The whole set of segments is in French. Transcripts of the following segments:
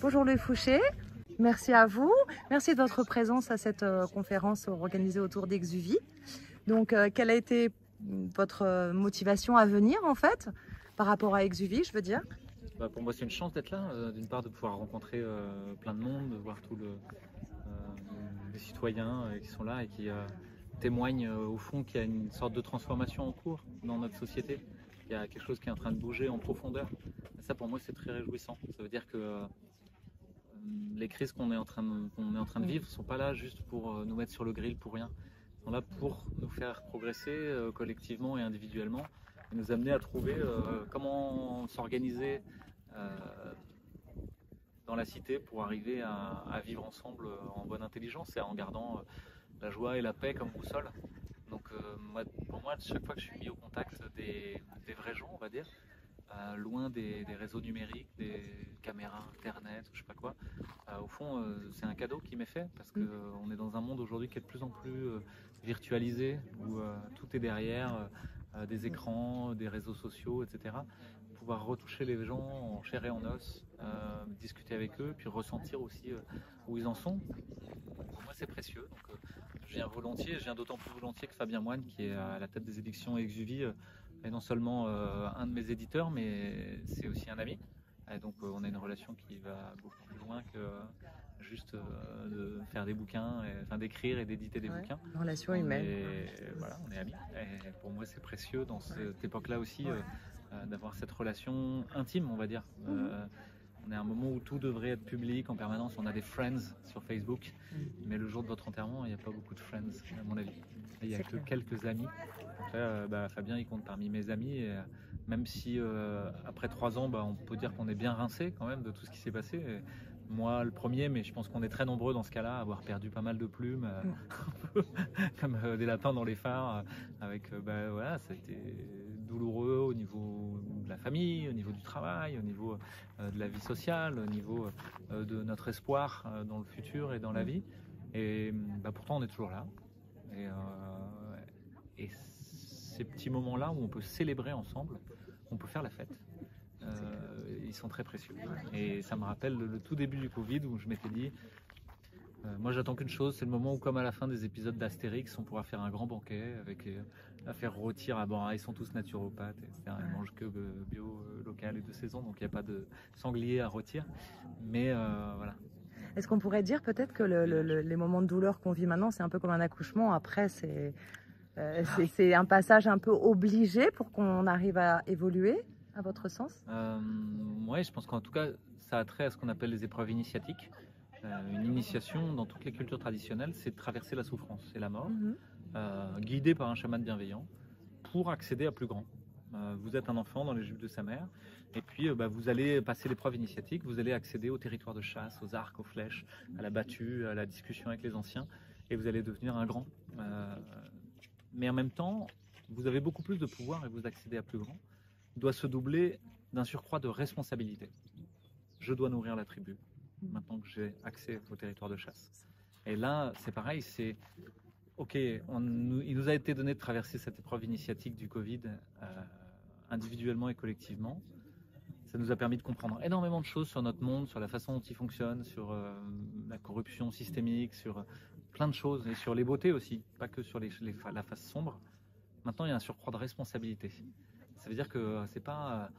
Bonjour Louis Fouché, merci à vous. Merci de votre présence à cette conférence organisée autour d'Exuvie. Donc, quelle a été votre motivation à venir en fait, par rapport à Exuvie, je veux dire? Pour moi, c'est une chance d'être là, d'une part de pouvoir rencontrer plein de monde, de voir tous les citoyens qui sont là et qui témoignent au fond qu'il y a une sorte de transformation en cours dans notre société. Il y a quelque chose qui est en train de bouger en profondeur. Et ça, pour moi, c'est très réjouissant. Ça veut dire que les crises qu'on est en train de vivre ne sont pas là juste pour nous mettre sur le grill pour rien. Ils sont là pour nous faire progresser collectivement et individuellement et nous amener à trouver comment s'organiser dans la cité pour arriver à vivre ensemble en bonne intelligence et en gardant la joie et la paix comme boussole. Donc pour moi, chaque fois que je suis mis au contact des vrais gens, on va dire, loin des réseaux numériques, des caméras, internet, je sais pas quoi, au fond c'est un cadeau qui m'est fait parce qu'on est dans un monde aujourd'hui qui est de plus en plus virtualisé, où tout est derrière des écrans, des réseaux sociaux, etc. Pouvoir retoucher les gens en chair et en os, discuter avec eux, puis ressentir aussi où ils en sont. Pour moi, c'est précieux. Donc, je viens d'autant plus volontiers que Fabien Moine, qui est à la tête des éditions Exuvie, est non seulement un de mes éditeurs, mais c'est aussi un ami. Et donc, on a une relation qui va beaucoup plus loin que juste de faire des bouquins, enfin d'écrire et d'éditer des bouquins. Une relation humaine. Voilà, on est amis. Et pour moi, c'est précieux dans cette époque-là aussi. D'avoir cette relation intime, on va dire. On est à un moment où tout devrait être public en permanence. On a des friends sur Facebook, mais le jour de votre enterrement, il n'y a pas beaucoup de friends, à mon avis. Il n'y a que quelques amis. Après, Fabien, il compte parmi mes amis. Et, même si après 3 ans, on peut dire qu'on est bien rincé quand même de tout ce qui s'est passé. Et moi, le premier, mais je pense qu'on est très nombreux dans ce cas-là à avoir perdu pas mal de plumes, comme des lapins dans les phares. Avec, voilà, ça a été douloureux au niveau de la famille, au niveau du travail, au niveau de la vie sociale, au niveau de notre espoir dans le futur et dans la vie. Et pourtant, on est toujours là. Et ces petits moments-là où on peut célébrer ensemble, on peut faire la fête, ils sont très précieux. Et ça me rappelle le tout début du Covid où je m'étais dit, moi j'attends qu'une chose, c'est le moment où, comme à la fin des épisodes d'Astérix, on pourra faire un grand banquet avec à faire rôtir à ils sont tous naturopathes, etc. Ils mangent que bio, local et de saison, donc il n'y a pas de sanglier à rôtir. Mais voilà. Est-ce qu'on pourrait dire peut-être que les moments de douleur qu'on vit maintenant, c'est un peu comme un accouchement? Après, c'est un passage un peu obligé pour qu'on arrive à évoluer, à votre sens? Oui, je pense qu'en tout cas, ça a trait à ce qu'on appelle les épreuves initiatiques. Une initiation dans toutes les cultures traditionnelles, c'est de traverser la souffrance et la mort, guidé par un chaman bienveillant, pour accéder à plus grand. Vous êtes un enfant dans les jupes de sa mère, et puis vous allez passer l'épreuve initiatique, vous allez accéder au territoire de chasse, aux arcs, aux flèches, à la battue, à la discussion avec les anciens, et vous allez devenir un grand. Mais en même temps, vous avez beaucoup plus de pouvoir et vous accédez à plus grand, doit se doubler d'un surcroît de responsabilité. Je dois nourrir la tribu, maintenant que j'ai accès au territoire de chasse. Et là, c'est pareil, c'est ok, il nous a été donné de traverser cette épreuve initiatique du Covid individuellement et collectivement. Ça nous a permis de comprendre énormément de choses sur notre monde, sur la façon dont il fonctionne, sur la corruption systémique, sur plein de choses, et sur les beautés aussi, pas que sur la face sombre. Maintenant, il y a un surcroît de responsabilité. Ça veut dire que c'est pas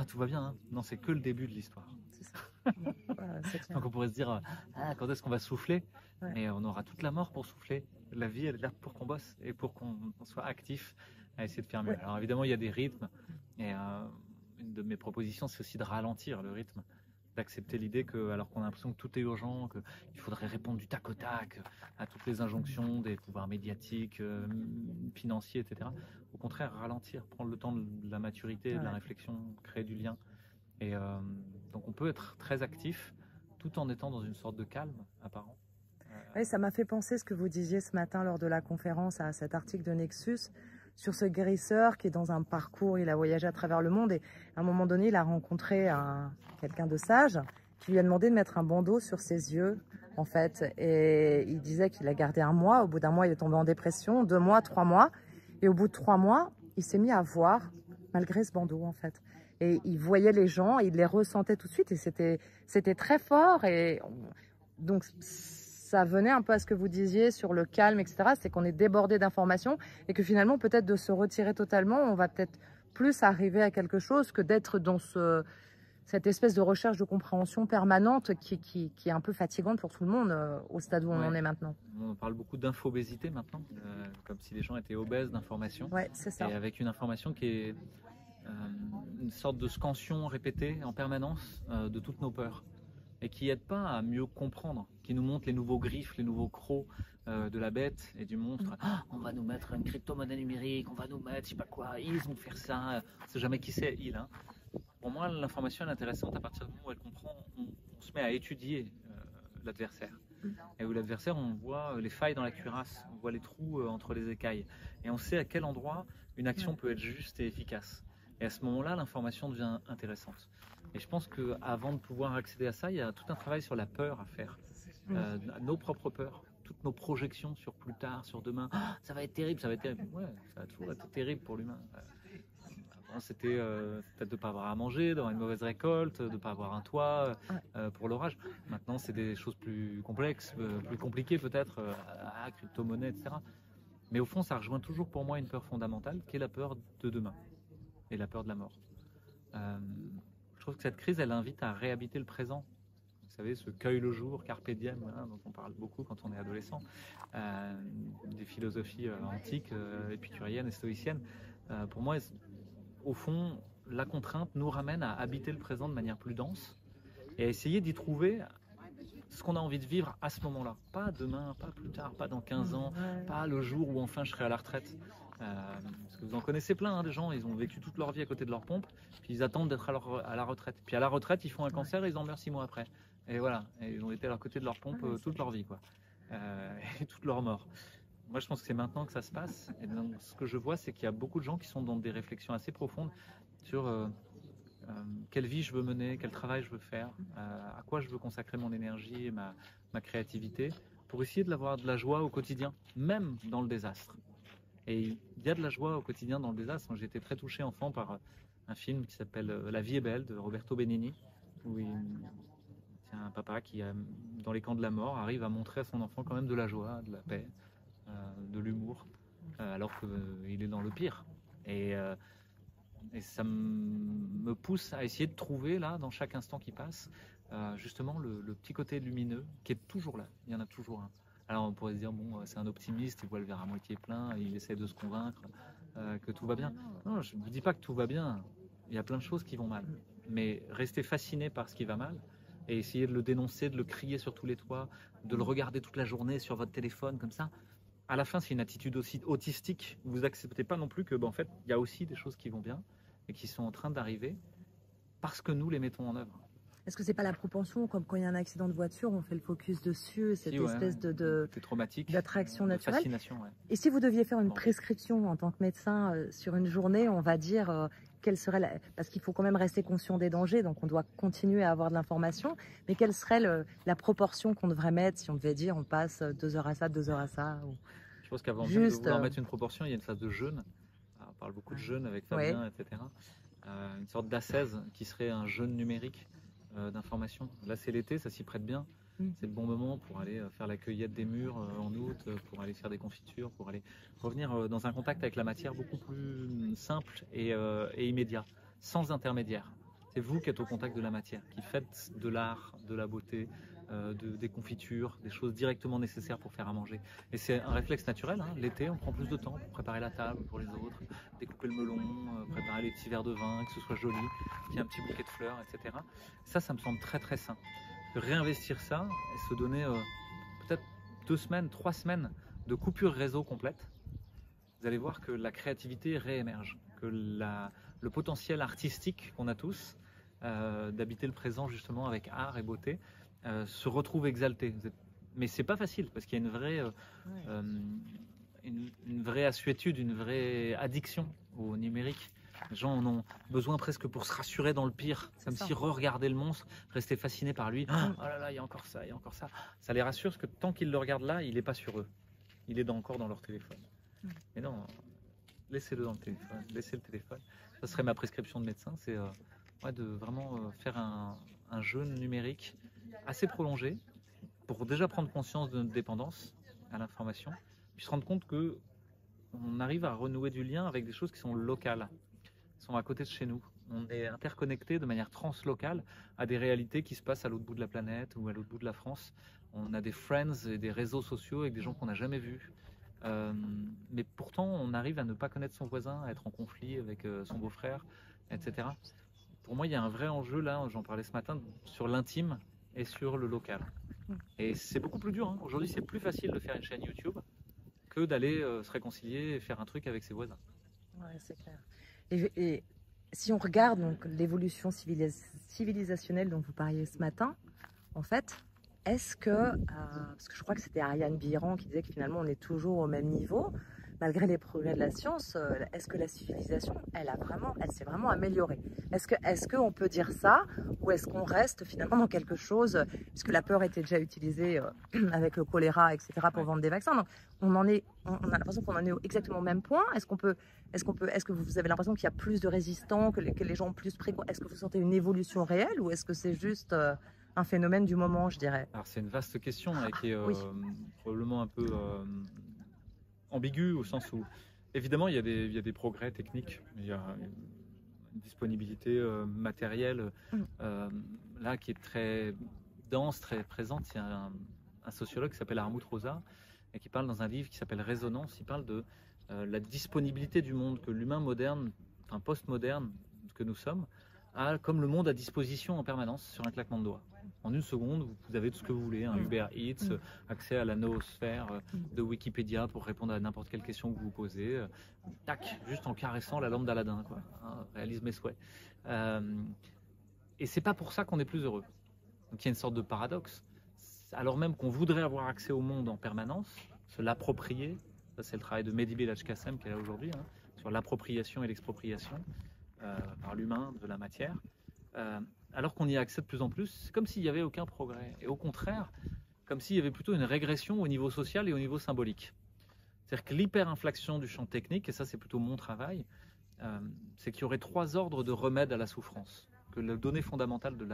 tout va bien, hein. Non, c'est que le début de l'histoire. C'est ça. Ouais, donc on pourrait se dire quand est-ce qu'on va souffler, mais on aura toute la mort pour souffler. La vie, elle est là pour qu'on bosse et pour qu'on soit actif à essayer de faire mieux. Alors évidemment, il y a des rythmes, et une de mes propositions, c'est aussi de ralentir le rythme, d'accepter l'idée que, alors qu'on a l'impression que tout est urgent, qu'il faudrait répondre du tac au tac à toutes les injonctions des pouvoirs médiatiques, financiers, etc. Au contraire, ralentir, prendre le temps de la maturité, de la réflexion, créer du lien. Et donc on peut être très actif tout en étant dans une sorte de calme apparent. Oui, ça m'a fait penser ce que vous disiez ce matin lors de la conférence à cet article de Nexus sur ce guérisseur qui est dans un parcours, il a voyagé à travers le monde et à un moment donné, il a rencontré quelqu'un de sage qui lui a demandé de mettre un bandeau sur ses yeux, en fait. Et il disait qu'il a gardé 1 mois. Au bout d'1 mois, il est tombé en dépression, 2 mois, 3 mois. Et au bout de 3 mois, il s'est mis à voir, malgré ce bandeau, en fait. et il voyait les gens, il les ressentait tout de suite et c'était très fort. Donc ça venait un peu à ce que vous disiez sur le calme, etc. C'est qu'on est débordé d'informations et que finalement peut-être de se retirer totalement, on va peut-être plus arriver à quelque chose que d'être dans cette espèce de recherche de compréhension permanente qui est un peu fatigante pour tout le monde au stade où on en est maintenant. On parle beaucoup d'infobésité maintenant, comme si les gens étaient obèses d'informations. Ouais, c'est ça. Et avec une information qui est une sorte de scansion répétée en permanence de toutes nos peurs et qui n'aide pas à mieux comprendre, qui nous montre les nouveaux griffes, les nouveaux crocs de la bête et du monstre. On va nous mettre une crypto-monnaie numérique, on va nous mettre je sais pas quoi, ils vont faire ça, on sait jamais qui c'est, ils. Hein. Pour moi, l'information est intéressante à partir du moment où elle comprend, on se met à étudier l'adversaire. Et où l'adversaire, on voit les failles dans la cuirasse, on voit les trous entre les écailles. Et on sait à quel endroit une action peut être juste et efficace. Et à ce moment-là, l'information devient intéressante. Et je pense qu'avant de pouvoir accéder à ça, il y a tout un travail sur la peur à faire. Nos propres peurs, toutes nos projections sur plus tard, sur demain. Ça va être terrible, ça va être terrible. Ouais, ça va toujours être terrible pour l'humain. C'était peut-être de ne pas avoir à manger, d'avoir une mauvaise récolte, de ne pas avoir un toit pour l'orage. Maintenant, c'est des choses plus complexes, plus compliquées peut-être, crypto-monnaie, etc. Mais au fond, ça rejoint toujours pour moi une peur fondamentale, qui est la peur de demain et la peur de la mort. Je trouve que cette crise, elle invite à réhabiter le présent. Vous savez, ce cueille le jour, carpe diem, hein, dont on parle beaucoup quand on est adolescent, des philosophies antiques, épicuriennes et stoïciennes. Pour moi, au fond, la contrainte nous ramène à habiter le présent de manière plus dense et à essayer d'y trouver ce qu'on a envie de vivre à ce moment-là. Pas demain, pas plus tard, pas dans 15 ans, pas le jour où enfin je serai à la retraite. Parce que vous en connaissez plein, hein, des gens, ils ont vécu toute leur vie à côté de leur pompe, puis ils attendent d'être à la retraite. Puis à la retraite, ils font un cancer et ils en meurent 6 mois après. Et voilà, et ils ont été à leur côté de leur pompe toute leur vie, quoi. Et toute leur mort. Moi, je pense que c'est maintenant que ça se passe. Et donc, ce que je vois, c'est qu'il y a beaucoup de gens qui sont dans des réflexions assez profondes sur quelle vie je veux mener, quel travail je veux faire, à quoi je veux consacrer mon énergie et ma créativité, pour essayer d'avoir de la joie au quotidien, même dans le désastre. Et il y a de la joie au quotidien dans le désastre. J'ai été très touché enfant par un film qui s'appelle La vie est belle de Roberto Benigni, où c'est un papa qui, dans les camps de la mort, arrive à montrer à son enfant quand même de la joie, de la paix, de l'humour, alors qu'il est dans le pire. Et ça me pousse à essayer de trouver, là, dans chaque instant qui passe, justement le petit côté lumineux qui est toujours là. Il y en a toujours un. Alors on pourrait se dire, bon, c'est un optimiste, il voit le verre à moitié plein, il essaie de se convaincre que tout va bien. Non, je ne vous dis pas que tout va bien. Il y a plein de choses qui vont mal. Mais rester fasciné par ce qui va mal et essayer de le dénoncer, de le crier sur tous les toits, de le regarder toute la journée sur votre téléphone comme ça, à la fin, c'est une attitude aussi autistique. Vous n'acceptez pas non plus que, en fait, il y a aussi des choses qui vont bien et qui sont en train d'arriver parce que nous les mettons en œuvre. Est-ce que c'est pas la propension, comme quand il y a un accident de voiture, on fait le focus dessus, cette espèce d'attraction naturelle. Fascination, ouais. Et si vous deviez faire une prescription en tant que médecin sur une journée, on va dire quelle serait parce qu'il faut quand même rester conscient des dangers, donc on doit continuer à avoir de l'information, mais quelle serait la proportion qu'on devrait mettre si on devait dire on passe 2 heures à ça, 2 heures à ça ou... Je pense qu'avant de vouloir mettre une proportion, il y a une phase de jeûne. Alors, on parle beaucoup de jeûne avec Fabien, etc. Une sorte d'ascèse qui serait un jeûne numérique d'information. Là, c'est l'été, ça s'y prête bien. C'est le bon moment pour aller faire la cueillette des mûres en août, pour aller faire des confitures, pour aller revenir dans un contact avec la matière beaucoup plus simple et immédiat, sans intermédiaire. C'est vous qui êtes au contact de la matière, qui faites de l'art, de la beauté, des confitures, des choses directement nécessaires pour faire à manger. Et c'est un réflexe naturel. Hein. L'été, on prend plus de temps pour préparer la table pour les autres, découper le melon, préparer les petits verres de vin, que ce soit joli, qu'il y ait un petit bouquet de fleurs, etc. Ça me semble très très sain. Réinvestir ça et se donner peut-être 2 semaines, 3 semaines de coupure réseau complète, vous allez voir que la créativité réémerge, que le potentiel artistique qu'on a tous, d'habiter le présent justement avec art et beauté, se retrouve exalté. Mais c'est pas facile parce qu'il y a une vraie assuétude, une vraie addiction au numérique. Les gens en ont besoin presque pour se rassurer dans le pire, comme si re-regarder le monstre, rester fasciné par lui. Oh là là, il y a encore ça, il y a encore ça. Ça les rassure parce que tant qu'ils le regardent là, il n'est pas sur eux. Il est encore dans leur téléphone. Mais non, laissez-le dans le téléphone, laissez le téléphone. Ça serait ma prescription de médecin, c'est de vraiment faire un jeûne numérique assez prolongé pour déjà prendre conscience de notre dépendance à l'information, puis se rendre compte que on arrive à renouer du lien avec des choses qui sont locales, qui sont à côté de chez nous. On est interconnecté de manière translocale à des réalités qui se passent à l'autre bout de la planète ou à l'autre bout de la France. On a des friends et des réseaux sociaux avec des gens qu'on n'a jamais vus. Mais pourtant, on arrive à ne pas connaître son voisin, à être en conflit avec son beau-frère, etc. Pour moi, il y a un vrai enjeu là, j'en parlais ce matin, sur l'intime et sur le local. Et c'est beaucoup plus dur. Hein. Aujourd'hui, c'est plus facile de faire une chaîne YouTube que d'aller se réconcilier et faire un truc avec ses voisins. Ouais, c'est clair. Et si on regarde donc l'évolution civilisationnelle dont vous parliez ce matin, en fait, est-ce que, parce que je crois que c'était Ariane Biran qui disait que finalement on est toujours au même niveau, malgré les progrès de la science, est-ce que la civilisation, elle s'est vraiment améliorée? Est-ce qu'on peut dire ça, ou est-ce qu'on reste finalement dans quelque chose, puisque la peur était déjà utilisée avec le choléra, etc., pour vendre des vaccins. Donc on a l'impression qu'on en est exactement au même point. Est-ce que vous avez l'impression qu'il y a plus de résistants, que les gens ont plus précoce? Est-ce que vous sentez une évolution réelle, ou est-ce que c'est juste un phénomène du moment, je dirais? Alors c'est une vaste question qui est probablement un peu ambigu au sens où, évidemment, il y a des progrès techniques, il y a une disponibilité matérielle là qui est très dense, très présente. Il y a un sociologue qui s'appelle Armut Rosa et qui parle dans un livre qui s'appelle Résonance. Il parle de la disponibilité du monde que l'humain moderne, enfin post-moderne que nous sommes, a comme le monde à disposition en permanence sur un claquement de doigts. En une seconde, vous avez tout ce que vous voulez, Uber Eats, accès à la noosphère de Wikipédia pour répondre à n'importe quelle question que vous vous posez. Tac, juste en caressant la lampe d'Aladin, quoi. Réalise mes souhaits. Et c'est pas pour ça qu'on est plus heureux. Donc il y a une sorte de paradoxe. Alors même qu'on voudrait avoir accès au monde en permanence, se l'approprier, ça c'est le travail de Mehdi Belhaj-Kassem qui est là aujourd'hui, sur l'appropriation et l'expropriation par l'humain de la matière. Alors qu'on y a accès de plus en plus, c'est comme s'il n'y avait aucun progrès. Et au contraire, comme s'il y avait plutôt une régression au niveau social et au niveau symbolique. C'est-à-dire que l'hyperinflation du champ technique, et ça c'est plutôt mon travail, c'est qu'il y aurait 3 ordres de remède à la souffrance. Que la donnée fondamentale de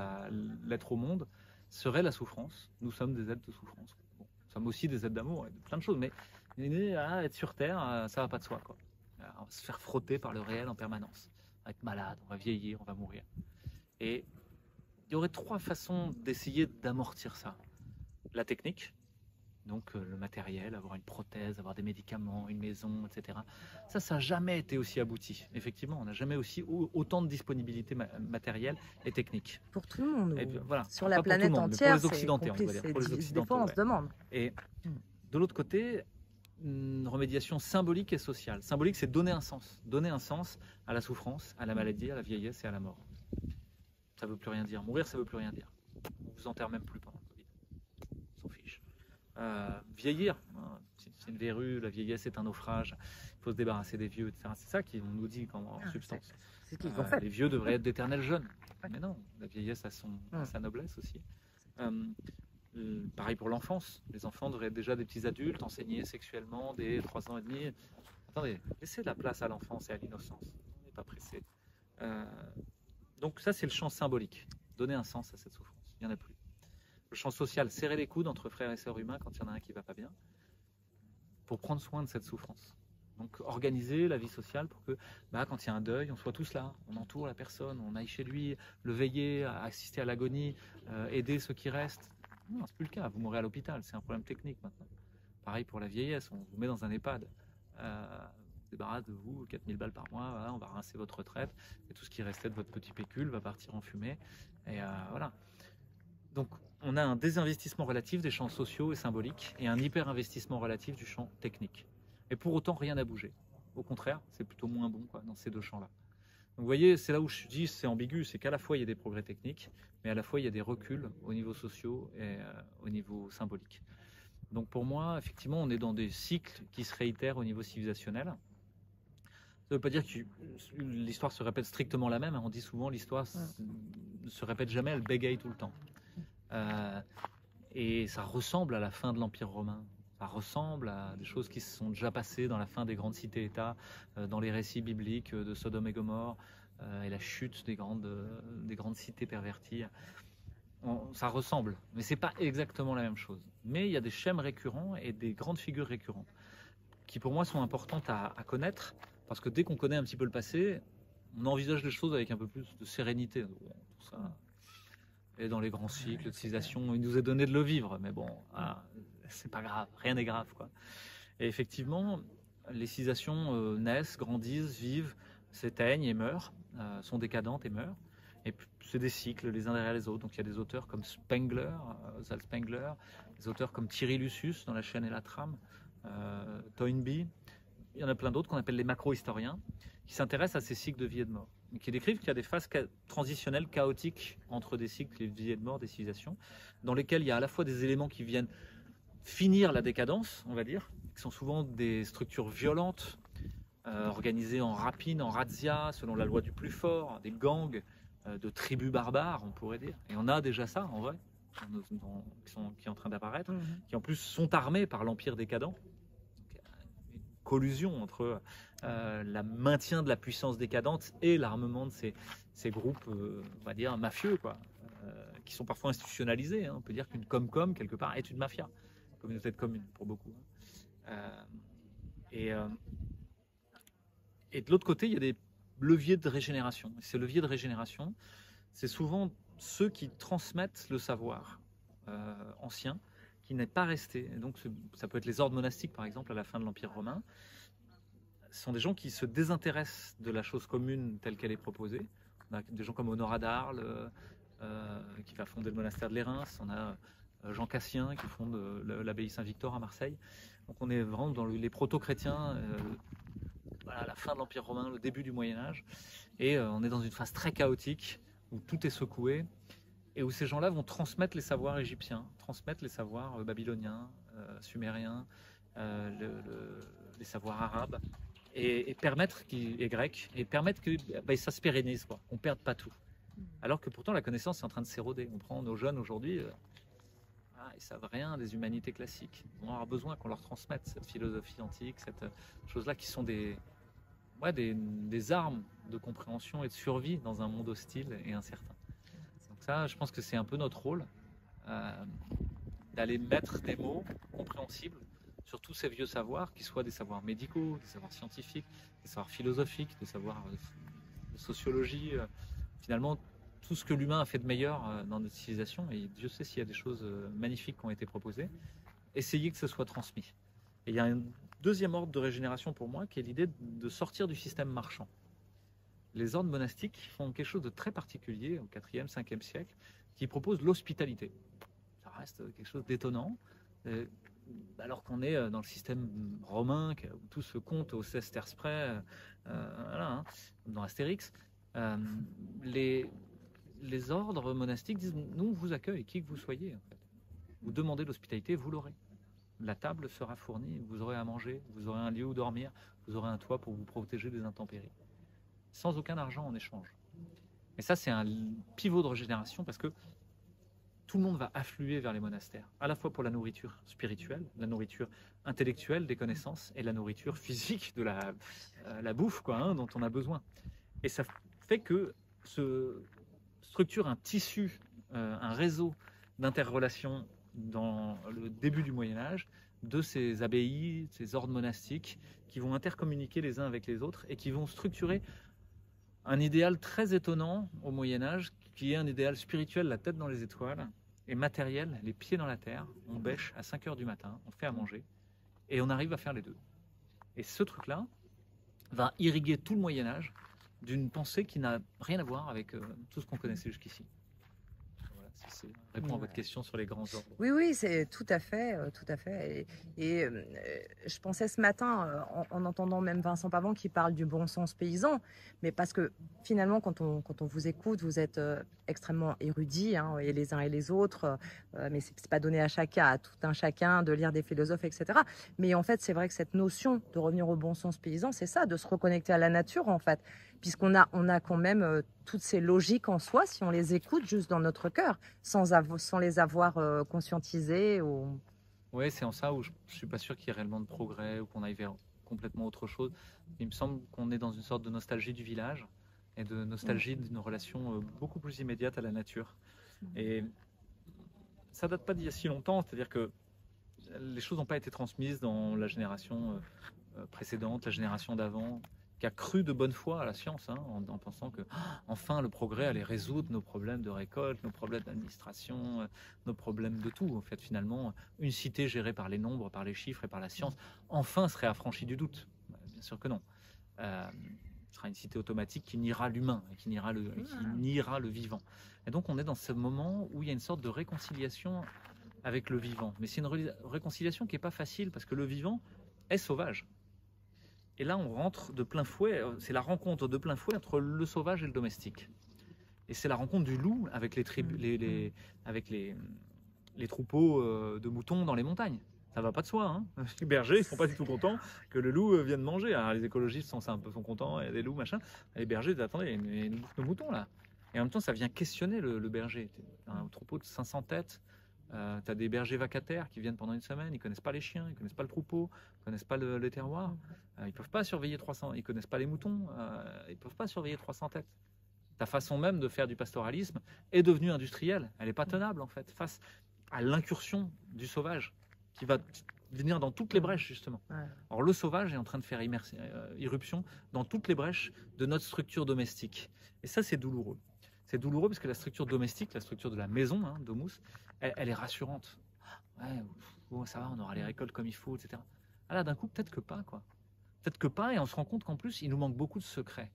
l'être au monde serait la souffrance. Nous sommes des êtres de souffrance. Bon, nous sommes aussi des êtres d'amour et de plein de choses, mais être sur Terre, ça va pas de soi, quoi. On va se faire frotter par le réel en permanence. On va être malade, on va vieillir, on va mourir. Et il y aurait 3 façons d'essayer d'amortir ça. La technique, donc le matériel, avoir une prothèse, avoir des médicaments, une maison, etc. Ça n'a jamais été aussi abouti. Effectivement, on n'a jamais autant de disponibilité matérielle et technique. Pour tout le monde, puis, voilà, sur la planète entière, pour les Occidentaux, on va dire. Pour les Occidentaux, des fois, on se demande. Et de l'autre côté, une remédiation symbolique et sociale. Symbolique, c'est donner un sens à la souffrance, à la maladie, à la vieillesse et à la mort. Ça ne veut plus rien dire. Mourir, ça ne veut plus rien dire. On vous enterre même plus pendant le Covid. On s'en fiche. Vieillir, c'est une verrue, la vieillesse est un naufrage, il faut se débarrasser des vieux, etc. C'est ça qu'on nous dit en substance. C'est ce qu'ils ont fait. Les vieux devraient être d'éternels jeunes. Mais non, la vieillesse a sa noblesse aussi. Pareil pour l'enfance. Les enfants devraient être déjà des petits adultes, enseignés sexuellement dès 3 ans et demi. Attendez, laissez de la place à l'enfance et à l'innocence. On n'est pas pressé. Donc ça, c'est le champ symbolique. Donner un sens à cette souffrance. Il n'y en a plus. Le champ social, serrer les coudes entre frères et sœurs humains quand il y en a un qui ne va pas bien, pour prendre soin de cette souffrance. Donc organiser la vie sociale pour que quand il y a un deuil, on soit tous là, on entoure la personne, on aille chez lui, le veiller, assister à l'agonie, aider ceux qui restent. Non, c'est plus le cas, vous mourrez à l'hôpital, c'est un problème technique maintenant. Pareil pour la vieillesse, on vous met dans un EHPAD. Débarrasse de vous, 4000 balles par mois, voilà, on va rincer votre retraite, et tout ce qui restait de votre petit pécule va partir en fumée. Et voilà. Donc on a un désinvestissement relatif des champs sociaux et symboliques, et un hyper-investissement relatif du champ technique. Et pour autant, rien n'a bougé. Au contraire, c'est plutôt moins bon dans ces 2 champs-là. Donc vous voyez, c'est là où je dis c'est ambigu, c'est qu'à la fois il y a des progrès techniques, mais à la fois il y a des reculs au niveau sociaux et au niveau symbolique. Donc pour moi, effectivement, on est dans des cycles qui se réitèrent au niveau civilisationnel. Ça ne veut pas dire que l'histoire se répète strictement la même. On dit souvent l'histoire ne se répète jamais, elle bégaye tout le temps. Et ça ressemble à la fin de l'Empire romain. Ça ressemble à des choses qui se sont déjà passées dans la fin des grandes cités-États, dans les récits bibliques de Sodome et Gomorrhe, et la chute des grandes cités perverties. Ça ressemble, mais c'est pas exactement la même chose. Mais il y a des schèmes récurrents et des grandes figures récurrentes qui pour moi sont importantes à connaître, parce que dès qu'on connaît un petit peu le passé, on envisage les choses avec un peu plus de sérénité. Bon, tout ça est dans les grands cycles de civilisation, il nous est donné de le vivre, mais bon, c'est pas grave, rien n'est grave, quoi. Et effectivement, les civilisations naissent, grandissent, vivent, s'éteignent et meurent, sont décadentes et meurent. Et c'est des cycles les uns derrière les autres. Donc il y a des auteurs comme Spengler, Zal Spengler, des auteurs comme Thierry Lucius dans La chaîne et la trame, Toynbee. Il y en a plein d'autres qu'on appelle les macro-historiens, qui s'intéressent à ces cycles de vie et de mort, et qui décrivent qu'il y a des phases transitionnelles chaotiques entre des cycles de vie et de mort des civilisations, dans lesquels il y a à la fois des éléments qui viennent finir la décadence, on va dire, qui sont souvent des structures violentes, organisées en rapines, en razzia, selon la loi du plus fort, des gangs, de tribus barbares, on pourrait dire. Et on a déjà ça, en vrai, qui est en train d'apparaître, qui en plus sont armés par l'Empire décadent. Une collusion entre le maintien de la puissance décadente et l'armement de ces groupes, on va dire, mafieux, quoi, qui sont parfois institutionnalisés. Hein. On peut dire qu'une Comcom, quelque part, est une mafia, communauté de communes, pour beaucoup. Et de l'autre côté, il y a des leviers de régénération. Et ces leviers de régénération, c'est souvent ceux qui transmettent le savoir ancien, qui n'est pas resté. Et donc, ça peut être les ordres monastiques, par exemple, à la fin de l'Empire romain. Ce sont des gens qui se désintéressent de la chose commune telle qu'elle est proposée. On a des gens comme Honorat d'Arles, qui va fonder le monastère de Lérins. On a Jean Cassien, qui fonde l'abbaye Saint-Victor à Marseille. Donc, on est vraiment dans les proto-chrétiens, à la fin de l'Empire romain, le début du Moyen-Âge, et on est dans une phase très chaotique où tout est secoué et où ces gens-là vont transmettre les savoirs égyptiens, transmettre les savoirs babyloniens, sumériens, les savoirs arabes, et permettre et grecs, et permettre que ça se pérennise, quoi. On ne perde pas tout. Alors que pourtant la connaissance est en train de s'éroder. On prend nos jeunes aujourd'hui, ils savent rien des humanités classiques. Ils vont avoir besoin qu'on leur transmette cette philosophie antique, cette chose-là qui sont des armes de compréhension et de survie dans un monde hostile et incertain. Donc ça, je pense que c'est un peu notre rôle, d'aller mettre des mots compréhensibles sur tous ces vieux savoirs, qui soient des savoirs médicaux, des savoirs scientifiques, des savoirs philosophiques, des savoirs de sociologie, finalement tout ce que l'humain a fait de meilleur dans notre civilisation, et Dieu sait s'il y a des choses magnifiques qui ont été proposées, essayer que ce soit transmis. Et il y a un deuxième ordre de régénération pour moi, qui est l'idée de sortir du système marchand. Les ordres monastiques font quelque chose de très particulier au 4e, 5e siècle, qui propose l'hospitalité. Ça reste quelque chose d'étonnant, alors qu'on est dans le système romain, où tout se compte au sesterce près, voilà, dans Astérix. Les ordres monastiques disent, nous, on vous accueille, qui que vous soyez. En fait. Vous demandez l'hospitalité, vous l'aurez. La table sera fournie, vous aurez à manger, vous aurez un lieu où dormir, vous aurez un toit pour vous protéger des intempéries. Sans aucun argent en échange. Et ça, c'est un pivot de régénération, parce que tout le monde va affluer vers les monastères, à la fois pour la nourriture spirituelle, la nourriture intellectuelle des connaissances, et la nourriture physique de la bouffe, quoi, hein, dont on a besoin. Et ça fait que se structure un tissu, un réseau d'interrelations dans le début du Moyen-Âge, de ces abbayes, ces ordres monastiques, qui vont intercommuniquer les uns avec les autres, et qui vont structurer un idéal très étonnant au Moyen-Âge, qui est un idéal spirituel, la tête dans les étoiles, et matériel, les pieds dans la terre. On bêche à 5 heures du matin, on fait à manger, et on arrive à faire les deux. Et ce truc-là va irriguer tout le Moyen-Âge d'une pensée qui n'a rien à voir avec tout ce qu'on connaissait jusqu'ici. Voilà, ça répond à votre question sur les grands ordres. Oui, c'est tout à fait, tout à fait. Et je pensais ce matin, en entendant même Vincent Pavon qui parle du bon sens paysan, mais parce que finalement, quand on vous écoute, vous êtes extrêmement érudits, hein, et les uns et les autres, mais c'est pas donné à tout un chacun de lire des philosophes, etc. Mais en fait, c'est vrai que cette notion de revenir au bon sens paysan, c'est ça, de se reconnecter à la nature, en fait, puisqu'on a quand même toutes ces logiques en soi, si on les écoute juste dans notre cœur, sans les avoir conscientisées. Ouais, c'est en ça où je ne suis pas sûr qu'il y ait réellement de progrès ou qu'on aille vers complètement autre chose. Il me semble qu'on est dans une sorte de nostalgie du village et de nostalgie d'une relation beaucoup plus immédiate à la nature. Et ça date pas d'il y a si longtemps, c'est-à-dire que les choses n'ont pas été transmises dans la génération précédente, la génération d'avant, qui a cru de bonne foi à la science, hein, en pensant que enfin le progrès allait résoudre nos problèmes de récolte, nos problèmes d'administration, nos problèmes de tout. En fait, finalement, une cité gérée par les nombres, par les chiffres et par la science, enfin serait affranchie du doute. Bien sûr que non. Ce sera une cité automatique qui niera l'humain, et qui niera le vivant. Et donc on est dans ce moment où il y a une sorte de réconciliation avec le vivant. Mais c'est une réconciliation qui n'est pas facile, parce que le vivant est sauvage. Et là, on rentre de plein fouet, c'est la rencontre de plein fouet entre le sauvage et le domestique. Et c'est la rencontre du loup avec les troupeaux de moutons dans les montagnes. Ça va pas de soi, hein. Les bergers, ils sont pas du tout contents que le loup vienne manger. Alors, les écologistes sont contents, il y a des loups, machin. Les bergers disent, attendez, mais ils nous bouffent nos moutons, là. Et en même temps, ça vient questionner le berger. Un troupeau de 500 têtes, tu as des bergers vacataires qui viennent pendant une semaine, ils connaissent pas les chiens, ils connaissent pas le troupeau, ils connaissent pas le terroir, ils peuvent pas surveiller 300, ils connaissent pas les moutons, ils peuvent pas surveiller 300 têtes. Ta façon même de faire du pastoralisme est devenue industrielle, elle est pas tenable en fait, face à l'incursion du sauvage qui va venir dans toutes les brèches justement. Alors le sauvage est en train de faire irruption dans toutes les brèches de notre structure domestique. Et ça c'est douloureux. C'est douloureux parce que la structure domestique, la structure de la maison, hein, Domus, elle est rassurante. Ouais, bon, ça va, on aura les récoltes comme il faut, etc. Ah là, d'un coup, peut-être que pas, quoi. Peut-être que pas, et on se rend compte qu'en plus, il nous manque beaucoup de secrets.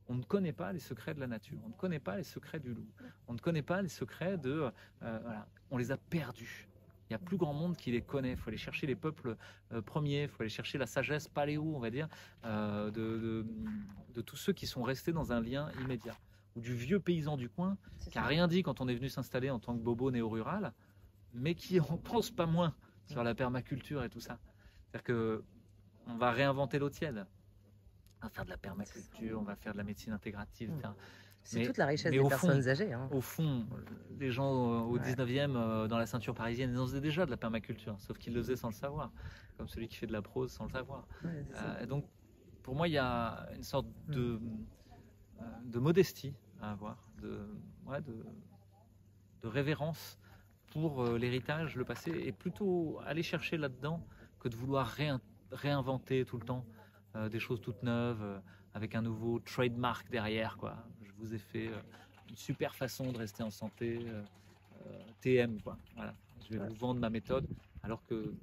On ne connaît pas les secrets de la nature, on ne connaît pas les secrets du loup, on ne connaît pas les secrets de... voilà, on les a perdus. Il y a plus grand monde qui les connaît. Il faut aller chercher les peuples premiers, il faut aller chercher la sagesse paléo, on va dire, de tous ceux qui sont restés dans un lien immédiat. Ou du vieux paysan du coin, qui n'a rien dit quand on est venu s'installer en tant que bobo néo-rural, mais qui en pense pas moins sur la permaculture et tout ça. C'est-à-dire qu'on va réinventer l'eau tiède. On va faire de la permaculture, on va faire de la médecine intégrative, etc. C'est toute la richesse des personnes âgées. Hein. Au fond, les gens au 19e, dans la ceinture parisienne, ils en faisaient déjà de la permaculture, sauf qu'ils le faisaient sans le savoir, comme celui qui fait de la prose sans le savoir. Et donc, pour moi, il y a une sorte de modestie à avoir, de révérence pour l'héritage, le passé, et plutôt aller chercher là-dedans que de vouloir réinventer tout le temps des choses toutes neuves, avec un nouveau trademark derrière, quoi. Je vous ai fait une super façon de rester en santé, TM, quoi. Voilà. Je vais vous vendre ma méthode, alors que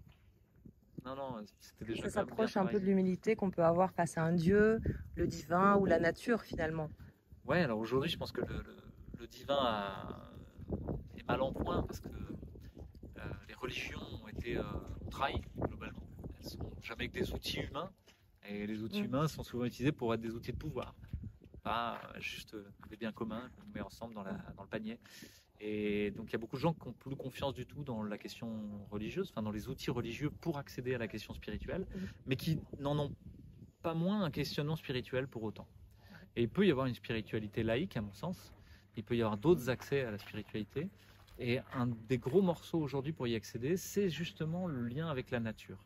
non, c'était déjà... Ça s'approche un peu de l'humilité qu'on peut avoir face à un dieu, le divin ou la nature, finalement. Ouais, alors aujourd'hui, je pense que le divin est mal en point, parce que les religions ont été trahies, globalement. Elles sont jamais que des outils humains, et les outils humains sont souvent utilisés pour être des outils de pouvoir, pas juste des biens communs qu'on met ensemble dans le panier. Et donc il y a beaucoup de gens qui n'ont plus confiance du tout dans la question religieuse, enfin dans les outils religieux pour accéder à la question spirituelle, mais qui n'en ont pas moins un questionnement spirituel pour autant. Et il peut y avoir une spiritualité laïque, à mon sens. Il peut y avoir d'autres accès à la spiritualité. Et un des gros morceaux aujourd'hui pour y accéder, c'est justement le lien avec la nature.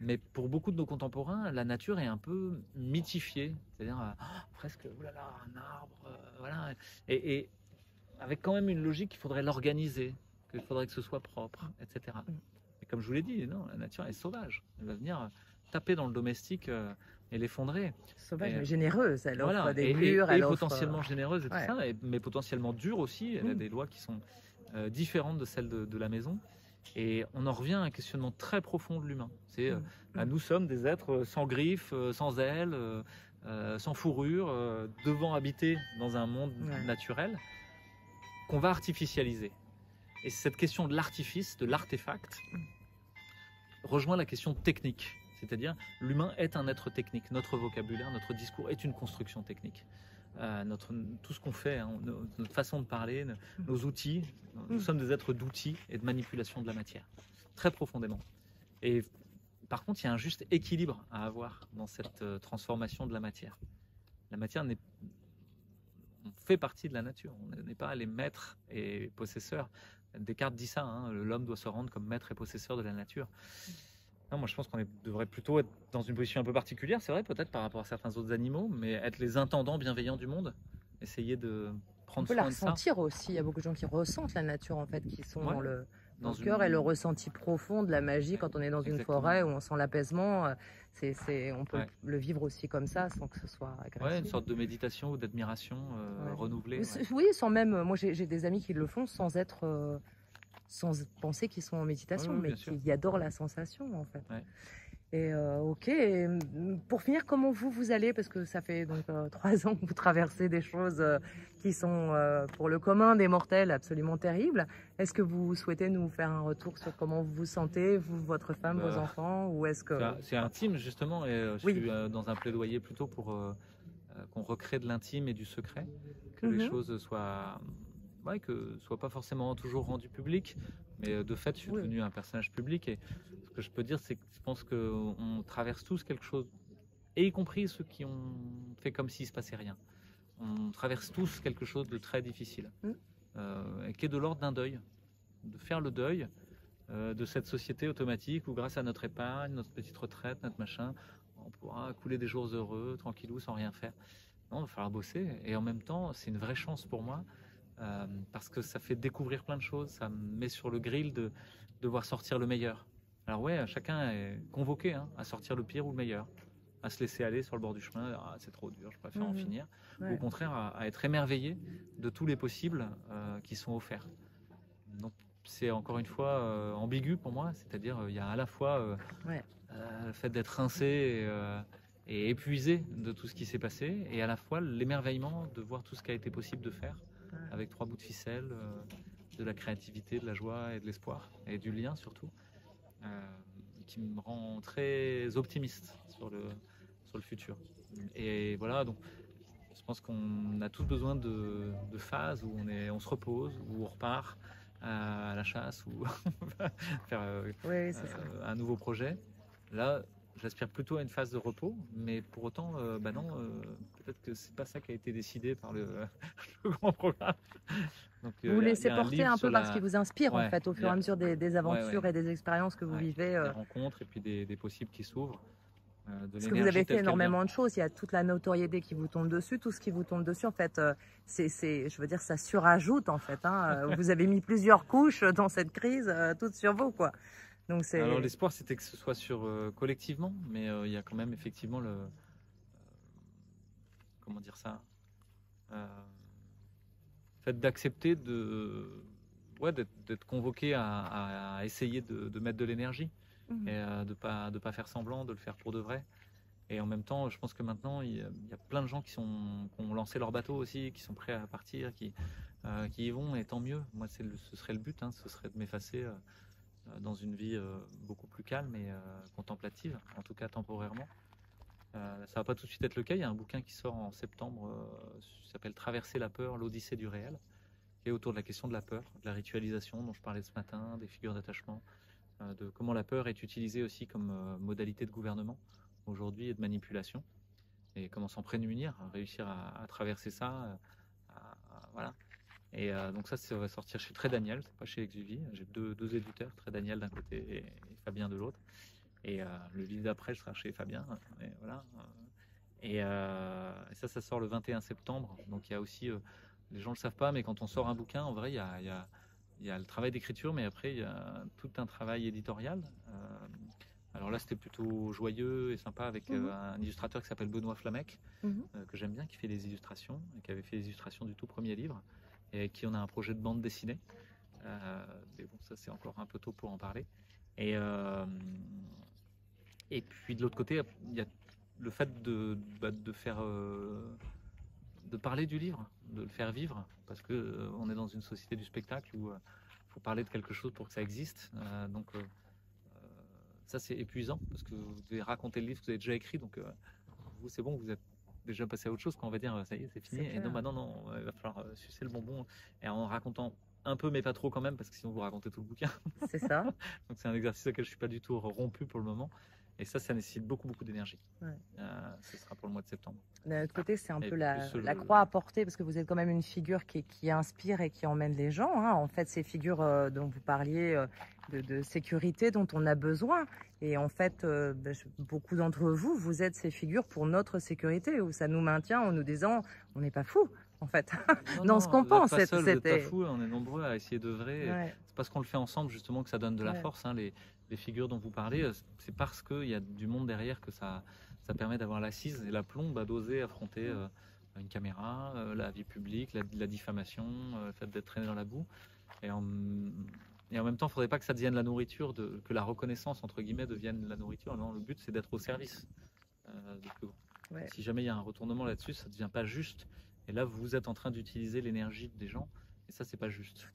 Mais pour beaucoup de nos contemporains, la nature est un peu mythifiée. C'est-à-dire, presque, oulala, un arbre, voilà. Et avec quand même une logique qu'il faudrait l'organiser, qu'il faudrait que ce soit propre, etc. Et comme je vous l'ai dit, non, la nature est sauvage. Elle va venir taper dans le domestique et l'effondrer. Sauvage, mais généreuse. Elle offre des murs, elle offre... potentiellement généreuse et tout ça, mais potentiellement dure aussi. Elle a des lois qui sont différentes de celles de la maison. Et on en revient à un questionnement très profond de l'humain. C'est nous sommes des êtres sans griffes, sans ailes, sans fourrure, devant habiter dans un monde naturel qu'on va artificialiser. Et cette question de l'artifice, de l'artefact, rejoint la question technique. C'est-à-dire, l'humain est un être technique. Notre vocabulaire, notre discours est une construction technique. Tout ce qu'on fait, hein, notre façon de parler, nos outils, nous sommes des êtres d'outils et de manipulation de la matière, très profondément. Et par contre, il y a un juste équilibre à avoir dans cette transformation de la matière. La matière n'est... on fait partie de la nature. On n'est pas les maîtres et possesseurs. Descartes dit ça, hein, l'homme doit se rendre comme maître et possesseur de la nature. Non, moi je pense qu'on devrait plutôt être dans une position un peu particulière, c'est vrai, peut-être par rapport à certains autres animaux, mais être les intendants bienveillants du monde, essayer de prendre soin de ça. On peut la ressentir aussi, il y a beaucoup de gens qui ressentent la nature en fait, qui sont dans le cœur et le ressenti profond de la magie quand on est dans une forêt où on sent l'apaisement. On peut le vivre aussi comme ça sans que ce soit agressif. Ouais, une sorte de méditation ou d'admiration renouvelée. Oui, sans même. Moi j'ai des amis qui le font sans être. Sans penser qu'ils sont en méditation, mais qui adorent la sensation en fait. Ouais. Et ok, et pour finir, comment vous allez? Parce que ça fait donc 3 ans que vous traversez des choses qui sont pour le commun des mortels absolument terribles. Est-ce que vous souhaitez nous faire un retour sur comment vous vous sentez, vous, votre femme, vos enfants, ou est-ce que... C'est intime justement, et je suis dans un plaidoyer plutôt pour qu'on recrée de l'intime et du secret, que les choses soient... que soit pas forcément toujours rendu public, mais de fait, je suis devenu un personnage public. Et ce que je peux dire, c'est que je pense qu'on traverse tous quelque chose, et y compris ceux qui ont fait comme s'il se passait rien. On traverse tous quelque chose de très difficile, qui est de l'ordre d'un deuil, de faire le deuil de cette société automatique où, grâce à notre épargne, notre petite retraite, notre machin, on pourra couler des jours heureux, tranquillou, sans rien faire. Non, il va falloir bosser. Et en même temps, c'est une vraie chance pour moi. Parce que ça fait découvrir plein de choses, ça me met sur le grill de devoir sortir le meilleur. Alors ouais, chacun est convoqué à sortir le pire ou le meilleur, à se laisser aller sur le bord du chemin, c'est trop dur, je préfère en finir, ou au contraire à être émerveillé de tous les possibles qui sont offerts. Donc c'est encore une fois ambigu pour moi, c'est-à-dire il y a à la fois le fait d'être rincé et épuisé de tout ce qui s'est passé, et à la fois l'émerveillement de voir tout ce qui a été possible de faire avec 3 bouts de ficelle, de la créativité, de la joie et de l'espoir, et du lien surtout, qui me rend très optimiste sur le futur. Et voilà, donc je pense qu'on a tous besoin de phases où on se repose, où on repart à la chasse, ou faire un nouveau projet. Là, j'aspire plutôt à une phase de repos, mais pour autant, non, peut-être que c'est pas ça qui a été décidé par le grand programme. Donc, vous laissez porter un peu par ce qui vous inspire en fait, au fur et à mesure des aventures et des expériences que vous vivez. Des rencontres et puis des possibles qui s'ouvrent. Parce que vous avez fait énormément de choses, il y a toute la notoriété qui vous tombe dessus, tout ce qui vous tombe dessus en fait, je veux dire, ça surajoute en fait. Vous avez mis plusieurs couches dans cette crise, toutes sur vous quoi. Donc alors l'espoir c'était que ce soit sur collectivement, mais il y a quand même effectivement comment dire ça, fait d'accepter d'être convoqué à essayer de mettre de l'énergie et de pas faire semblant, de le faire pour de vrai. Et en même temps, je pense que maintenant il y a plein de gens qui ont lancé leur bateau aussi, qui sont prêts à partir, qui y vont, et tant mieux. Moi ce serait le but, ce serait de m'effacer dans une vie beaucoup plus calme et contemplative, en tout cas temporairement. Ça va pas tout de suite être le cas. Il y a un bouquin qui sort en septembre, qui s'appelle Traverser la peur, l'Odyssée du réel, qui est autour de la question de la peur, de la ritualisation dont je parlais ce matin, des figures d'attachement, de comment la peur est utilisée aussi comme modalité de gouvernement aujourd'hui et de manipulation, et comment s'en prémunir, réussir à traverser ça, voilà. Et donc ça va sortir chez Très Daniel, c'est pas chez Exuvie. J'ai deux éditeurs, Très Daniel d'un côté et Fabien de l'autre. Et le livre d'après sera chez Fabien. Et voilà. Et ça sort le 21 septembre. Donc il y a aussi, les gens le savent pas, mais quand on sort un bouquin, en vrai, il y a le travail d'écriture, mais après il y a tout un travail éditorial. Alors là, c'était plutôt joyeux et sympa avec un illustrateur qui s'appelle Benoît Flamec, que j'aime bien, qui fait des illustrations, et qui avait fait les illustrations du tout premier livre, et avec qui on a un projet de bande dessinée. Mais bon, ça c'est encore un peu tôt pour en parler. Et puis de l'autre côté, il y a le fait de faire, de parler du livre, de le faire vivre, parce que on est dans une société du spectacle où il faut parler de quelque chose pour que ça existe. Donc ça c'est épuisant, parce que vous devez raconter le livre que vous avez déjà écrit, donc vous c'est bon, vous êtes déjà passé à autre chose quand on va dire ça y est, c'est fini. Et non, non, il va falloir sucer le bonbon, et en racontant un peu, mais pas trop quand même, parce que sinon vous racontez tout le bouquin. C'est ça. Donc c'est un exercice auquel je suis pas du tout rompu pour le moment. Et ça nécessite beaucoup d'énergie. Ouais. Ce sera pour le mois de septembre. D'un autre côté, c'est un Et peu plus la croix à porter, parce que vous êtes quand même une figure qui inspire et qui emmène les gens, hein. En fait, ces figures dont vous parliez, de sécurité dont on a besoin. Et en fait, beaucoup d'entre vous, vous êtes ces figures pour notre sécurité, où ça nous maintient en nous disant, on n'est pas fous, en fait, dans ce qu'on pense. Vous n'êtes pas fous, on est nombreux à essayer d'œuvrer. Ouais. C'est parce qu'on le fait ensemble, justement, que ça donne de la force. Hein. Les figures dont vous parlez, c'est parce qu'il y a du monde derrière que ça permet d'avoir l'assise et l'aplomb d'oser affronter une caméra, la vie publique, la diffamation, le fait d'être traîné dans la boue. Et en même temps, il ne faudrait pas que ça devienne la nourriture, que la reconnaissance, entre guillemets, devienne la nourriture. Non, le but, c'est d'être au service du plus grand. Ouais. Si jamais il y a un retournement là-dessus, ça ne devient pas juste. Et là, vous êtes en train d'utiliser l'énergie des gens. Et ça, c'est pas juste.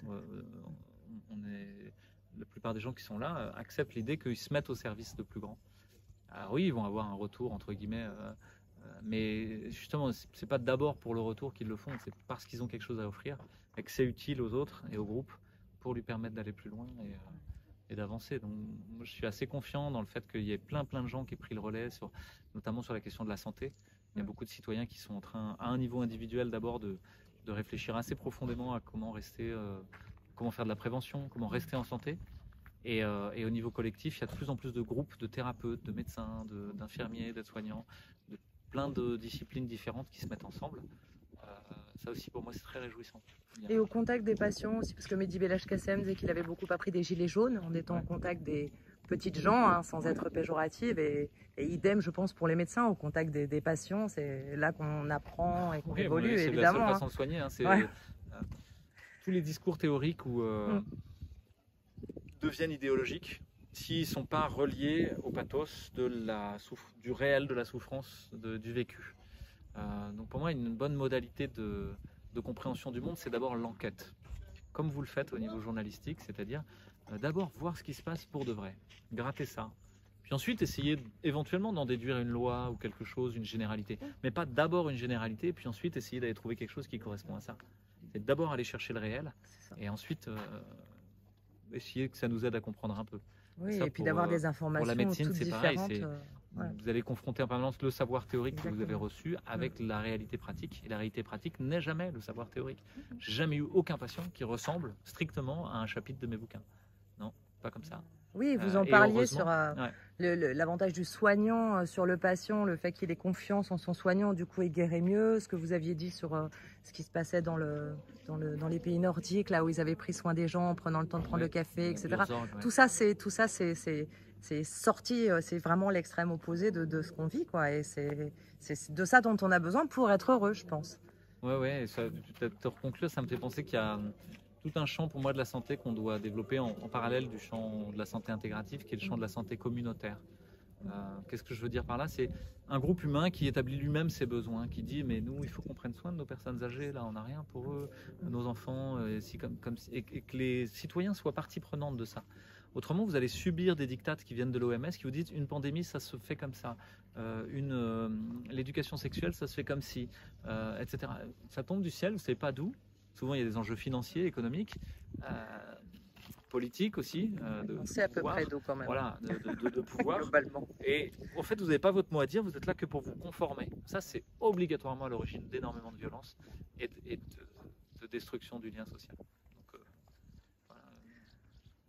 La plupart des gens qui sont là acceptent l'idée qu'ils se mettent au service de plus grand. Alors oui, ils vont avoir un retour, entre guillemets, mais justement, c'est pas d'abord pour le retour qu'ils le font, c'est parce qu'ils ont quelque chose à offrir et que c'est utile aux autres et au groupe pour lui permettre d'aller plus loin et d'avancer. Donc, moi, je suis assez confiant dans le fait qu'il y ait plein de gens qui aient pris le relais, notamment sur la question de la santé. Il y a beaucoup de citoyens qui sont en train, à un niveau individuel d'abord, de réfléchir assez profondément à comment rester, comment faire de la prévention, comment rester en santé. Et au niveau collectif, il y a de plus en plus de groupes de thérapeutes, de médecins, d'infirmiers, d'aides-soignants, de plein de disciplines différentes qui se mettent ensemble. Ça aussi, pour moi, c'est très réjouissant. Et au contact des patients aussi, parce que Mehdi Belhaj-Kassem disait qu'il avait beaucoup appris des gilets jaunes en étant en contact des petites gens, hein, sans être péjorative. Et idem, je pense, pour les médecins, au contact des patients, c'est là qu'on apprend et qu'on évolue, évidemment. C'est la seule façon de soigner. Hein, tous les discours théoriques deviennent idéologiques s'ils ne sont pas reliés au pathos du réel de la souffrance, du vécu. Donc pour moi, une bonne modalité de compréhension du monde, c'est d'abord l'enquête. Comme vous le faites au niveau journalistique, c'est-à-dire d'abord voir ce qui se passe pour de vrai, gratter ça. Puis ensuite, essayer éventuellement d'en déduire une loi ou quelque chose, une généralité. Mais pas d'abord une généralité, puis ensuite essayer d'aller trouver quelque chose qui correspond à ça. C'est d'abord aller chercher le réel, et ensuite essayer que ça nous aide à comprendre un peu. Oui, et puis d'avoir des informations pour la médecine, toutes c'est différentes. Pareil, vous allez confronter en permanence le savoir théorique que vous avez reçu avec la réalité pratique. Et la réalité pratique n'est jamais le savoir théorique. J'ai jamais eu aucun patient qui ressemble strictement à un chapitre de mes bouquins. Non, pas comme ça. Oui, vous en parliez sur l'avantage du soignant sur le patient, le fait qu'il ait confiance en son soignant, du coup il guérit mieux. Ce que vous aviez dit sur ce qui se passait dans les pays nordiques, là où ils avaient pris soin des gens en prenant le temps de prendre le café, etc. Tout ça, c'est sorti, c'est vraiment l'extrême opposé de ce qu'on vit, quoi. Et c'est de ça dont on a besoin pour être heureux, je pense. Ouais, peut-être conclure, ça me fait penser qu'il y a tout un champ pour moi de la santé qu'on doit développer en parallèle du champ de la santé intégrative, qui est le champ de la santé communautaire. Qu'est-ce que je veux dire par là? C'est un groupe humain qui établit lui-même ses besoins, qui dit mais nous il faut qu'on prenne soin de nos personnes âgées, là on n'a rien pour eux, nos enfants, et que les citoyens soient partie prenante de ça. Autrement, vous allez subir des dictates qui viennent de l'OMS qui vous disent une pandémie, ça se fait comme ça, l'éducation sexuelle, ça se fait comme si, etc. Ça tombe du ciel, vous ne savez pas d'où. Souvent, il y a des enjeux financiers, économiques, politiques aussi. C'est à peu près d'eau quand même. Voilà, de pouvoir. Globalement. Et en fait, vous n'avez pas votre mot à dire, vous êtes là que pour vous conformer. Ça, c'est obligatoirement à l'origine d'énormément de violence et de destruction du lien social. Donc, voilà.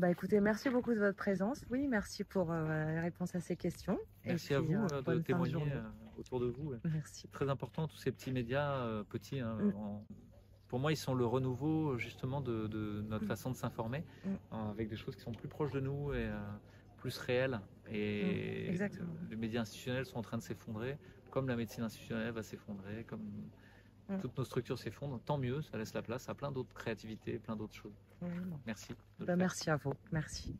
Bah écoutez, merci beaucoup de votre présence. Oui, merci pour la réponse à ces questions. Merci à vous de témoigner autour de vous. Merci. C'est très important, tous ces petits médias petits. Pour moi, ils sont le renouveau justement de notre façon de s'informer, avec des choses qui sont plus proches de nous et plus réelles. Et les médias institutionnels sont en train de s'effondrer, comme la médecine institutionnelle va s'effondrer, comme toutes nos structures s'effondrent. Tant mieux, ça laisse la place à plein d'autres créativités, plein d'autres choses. Merci. Merci à vous. Merci.